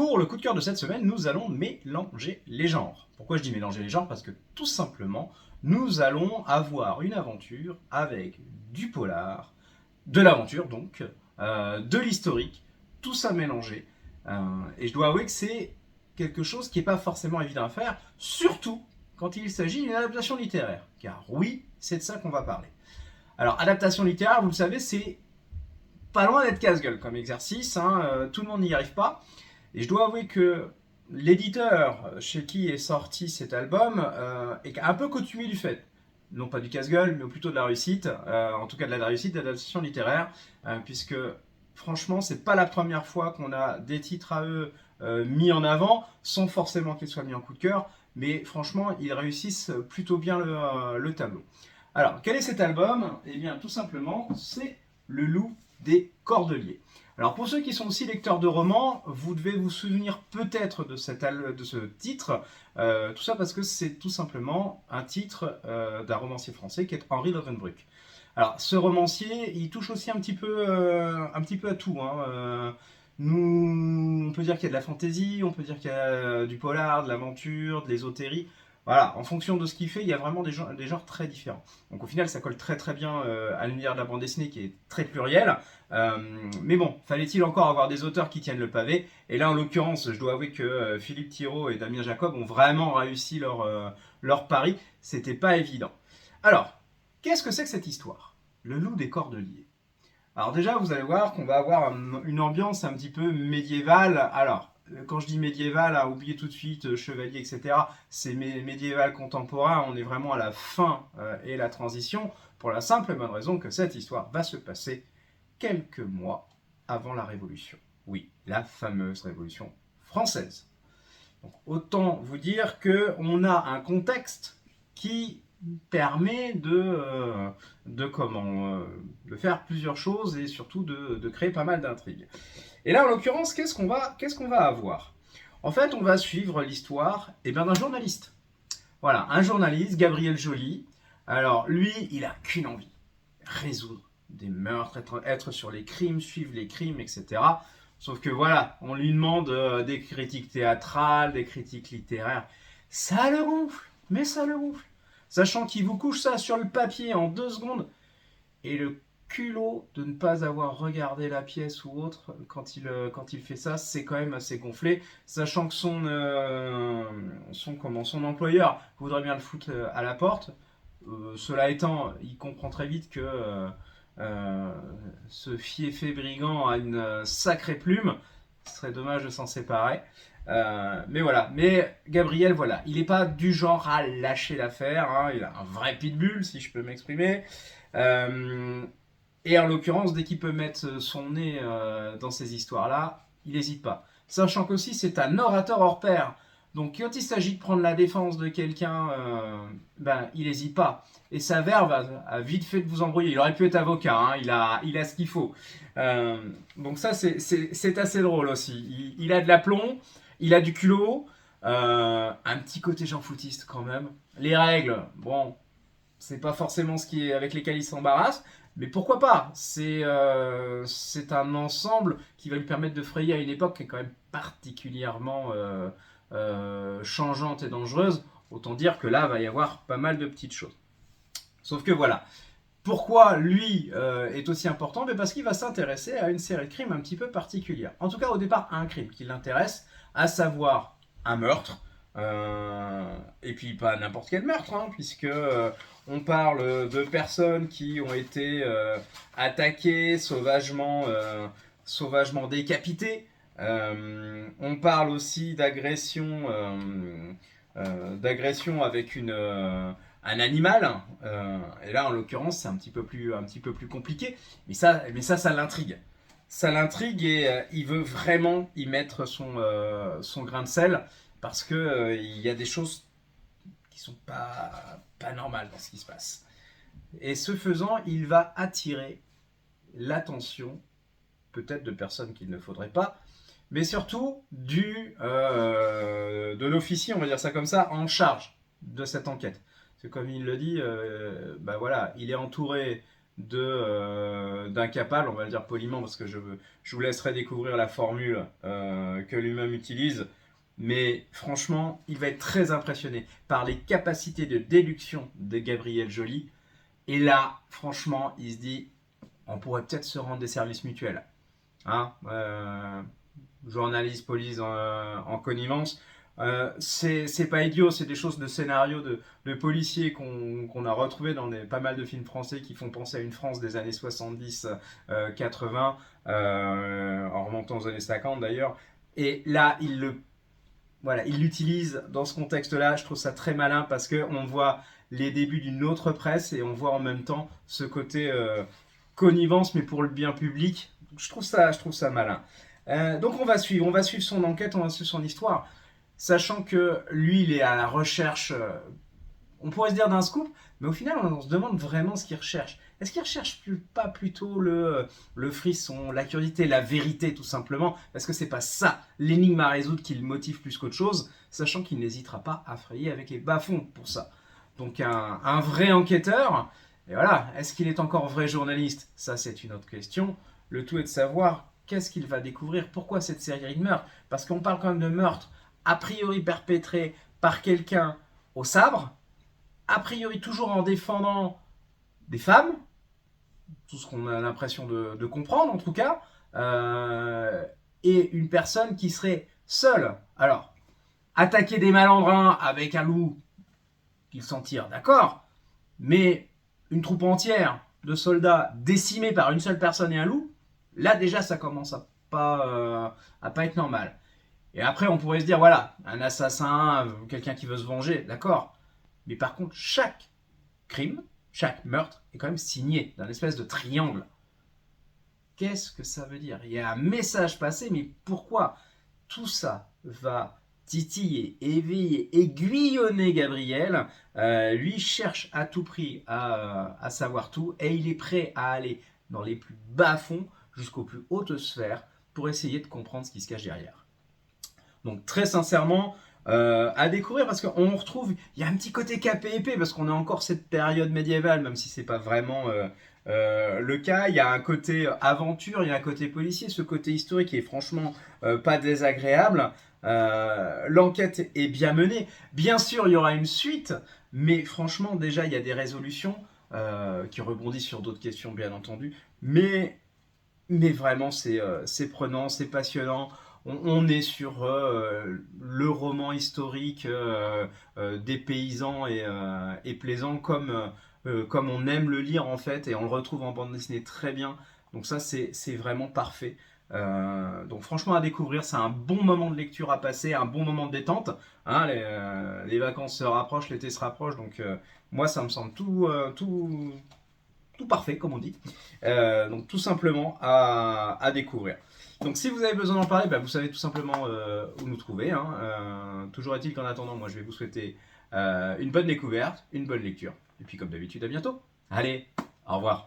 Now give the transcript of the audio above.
Pour le coup de cœur de cette semaine, nous allons mélanger les genres. Pourquoi je dis mélanger les genres? Parce que tout simplement, nous allons avoir une aventure avec du polar, de l'aventure donc, de l'historique, tout ça mélangé. Et je dois avouer que c'est quelque chose qui n'est pas forcément évident à faire, surtout quand il s'agit d'une adaptation littéraire. Car oui, c'est de ça qu'on va parler. Alors, adaptation littéraire, vous le savez, c'est pas loin d'être casse-gueule comme exercice, hein, tout le monde n'y arrive pas. Et je dois avouer que l'éditeur chez qui est sorti cet album est un peu coutumier du fait. Non pas du casse-gueule, mais plutôt de la réussite, en tout cas de la réussite d'adaptation littéraire, puisque franchement, c'est pas la première fois qu'on a des titres à eux mis en avant, sans forcément qu'ils soient mis en coup de cœur, mais franchement, ils réussissent plutôt bien le tableau. Alors, quel est cet album? Eh bien, tout simplement, c'est Le Loup des Cordeliers. Alors pour ceux qui sont aussi lecteurs de romans, vous devez vous souvenir peut-être de ce titre, tout ça parce que c'est tout simplement un titre d'un romancier français qui est Henri Lovenbruch. Alors ce romancier, il touche aussi un petit peu à tout, hein. On peut dire qu'il y a de la fantaisie, on peut dire qu'il y a du polar, de l'aventure, de l'ésotérie. Voilà, en fonction de ce qu'il fait, il y a vraiment des genres très différents. Donc au final, ça colle très très bien à l'univers de la bande dessinée qui est très pluriel. Mais bon, fallait-il encore avoir des auteurs qui tiennent le pavé? Et là, en l'occurrence, je dois avouer que Philippe Thirault et Damien Jacob ont vraiment réussi leur pari. C'était pas évident. Alors, qu'est-ce que c'est que cette histoire? Le Loup des Cordeliers. Alors déjà, vous allez voir qu'on va avoir une ambiance un petit peu médiévale. Alors, quand je dis médiéval, oubliez tout de suite chevalier, etc. C'est médiéval contemporain, on est vraiment à la fin et la transition, pour la simple et bonne raison que cette histoire va se passer quelques mois avant la Révolution. Oui, la fameuse Révolution française. Donc, autant vous dire qu'on a un contexte qui permet de faire plusieurs choses et surtout de créer pas mal d'intrigues. Et là, en l'occurrence, qu'est-ce qu'on va avoir? En fait, on va suivre l'histoire d'un journaliste. Voilà, un journaliste, Gabriel Joly. Alors, lui, il a qu'une envie, résoudre des meurtres, être sur les crimes, suivre les crimes, etc. Sauf que voilà, on lui demande des critiques théâtrales, des critiques littéraires. Ça le gonfle, mais ça le gonfle. Sachant qu'il vous couche ça sur le papier en 2 secondes, et le culot de ne pas avoir regardé la pièce ou autre quand il fait ça, c'est quand même assez gonflé, sachant que son employeur voudrait bien le foutre à la porte. Cela étant, il comprend très vite que ce fiefé brigand a une sacrée plume. Ce serait dommage de s'en séparer. Mais voilà. Mais Gabriel, voilà, il n'est pas du genre à lâcher l'affaire, hein. Il a un vrai pitbull, si je peux m'exprimer. Euh, et en l'occurrence, dès qu'il peut mettre son nez dans ces histoires-là, il n'hésite pas. Sachant qu'aussi, c'est un orateur hors pair. Donc quand il s'agit de prendre la défense de quelqu'un, il n'hésite pas. Et sa verve a vite fait de vous embrouiller. Il aurait pu être avocat, hein, il a ce qu'il faut. Euh, donc ça, c'est assez drôle aussi. Il a de l'aplomb, il a du culot, un petit côté Jean Foutiste quand même. Les règles, bon, c'est pas forcément avec lesquels il s'embarrasse, mais pourquoi pas? C'est un ensemble qui va lui permettre de frayer à une époque qui est quand même particulièrement changeante et dangereuse. Autant dire que là, va y avoir pas mal de petites choses. Sauf que voilà. Pourquoi lui est aussi important? Parce qu'il va s'intéresser à une série de crimes un petit peu particulière. En tout cas, au départ, à un crime qui l'intéresse, à savoir un meurtre. Et puis pas n'importe quel meurtre, hein, puisque on parle de personnes qui ont été attaquées, sauvagement décapitées. On parle aussi d'agression avec un animal. Et là, en l'occurrence, c'est un petit peu plus compliqué. Mais ça l'intrigue. Ça l'intrigue et il veut vraiment y mettre son grain de sel parce que il y a des choses qui sont pas normales dans ce qui se passe. Et ce faisant, il va attirer l'attention, peut-être de personnes qu'il ne faudrait pas, mais surtout de l'officier, on va dire ça comme ça, en charge de cette enquête. C'est comme il le dit, voilà, il est entouré d'incapable, on va le dire poliment, parce que je vous laisserai découvrir la formule que lui-même utilise. Mais franchement, il va être très impressionné par les capacités de déduction de Gabriel Joly. Et là, franchement, il se dit, on pourrait peut-être se rendre des services mutuels. Hein, journaliste, police en connivence. C'est pas idiot, c'est des choses de scénario de policiers qu'on a retrouvé dans pas mal de films français qui font penser à une France des années 70, 80, en remontant aux années 50 d'ailleurs. Et là, voilà, il l'utilise dans ce contexte-là. Je trouve ça très malin parce qu'on voit les débuts d'une autre presse et on voit en même temps ce côté connivence, mais pour le bien public. Je trouve ça malin. Donc on va suivre son enquête, on va suivre son histoire, sachant que lui, il est à la recherche, on pourrait se dire d'un scoop, mais au final, on se demande vraiment ce qu'il recherche. Est-ce qu'il recherche pas plutôt le frisson, la curiosité, la vérité, tout simplement? Parce que c'est pas ça l'énigme à résoudre qui le motive plus qu'autre chose, sachant qu'il n'hésitera pas à frayer avec les bas-fonds pour ça. Donc un vrai enquêteur, et voilà, est-ce qu'il est encore vrai journaliste? Ça, c'est une autre question. Le tout est de savoir qu'est-ce qu'il va découvrir, pourquoi cette série de meurtres. Parce qu'on parle quand même de meurtres a priori perpétrés par quelqu'un au sabre, a priori toujours en défendant des femmes, tout ce qu'on a l'impression de comprendre en tout cas, et une personne qui serait seule. Alors, attaquer des malandrins avec un loup qu'ils s'en tirent, d'accord, mais une troupe entière de soldats décimés par une seule personne et un loup, là déjà ça commence à pas être normal. Et après on pourrait se dire, voilà, un assassin, quelqu'un qui veut se venger, d'accord, mais par contre chaque crime, chaque meurtre est quand même signé d'un espèce de triangle. Qu'est-ce que ça veut dire? Il y a un message passé, mais pourquoi? Tout ça va titiller, éveiller, aiguillonner Gabriel. Lui cherche à tout prix à savoir tout et il est prêt à aller dans les plus bas fonds jusqu'aux plus hautes sphères pour essayer de comprendre ce qui se cache derrière. Donc très sincèrement, à découvrir parce qu'on retrouve, il y a un petit côté capé épée parce qu'on a encore cette période médiévale, même si c'est pas vraiment le cas. Il y a un côté aventure, il y a un côté policier, ce côté historique est franchement pas désagréable. L'enquête est bien menée. Bien sûr, il y aura une suite, mais franchement, déjà, il y a des résolutions qui rebondissent sur d'autres questions, bien entendu. Mais vraiment, c'est prenant, c'est passionnant. On est sur le roman historique des paysans et plaisant comme on aime le lire en fait, et on le retrouve en bande dessinée très bien. Donc ça, c'est vraiment parfait. Donc franchement à découvrir, c'est un bon moment de lecture à passer, un bon moment de détente. Hein, les vacances se rapprochent, l'été se rapproche, donc moi ça me semble tout parfait, comme on dit. Donc tout simplement à découvrir. Donc si vous avez besoin d'en parler, bah, vous savez tout simplement où nous trouver. Hein. Toujours est-il qu'en attendant, moi je vais vous souhaiter une bonne découverte, une bonne lecture. Et puis comme d'habitude, à bientôt. Allez, au revoir.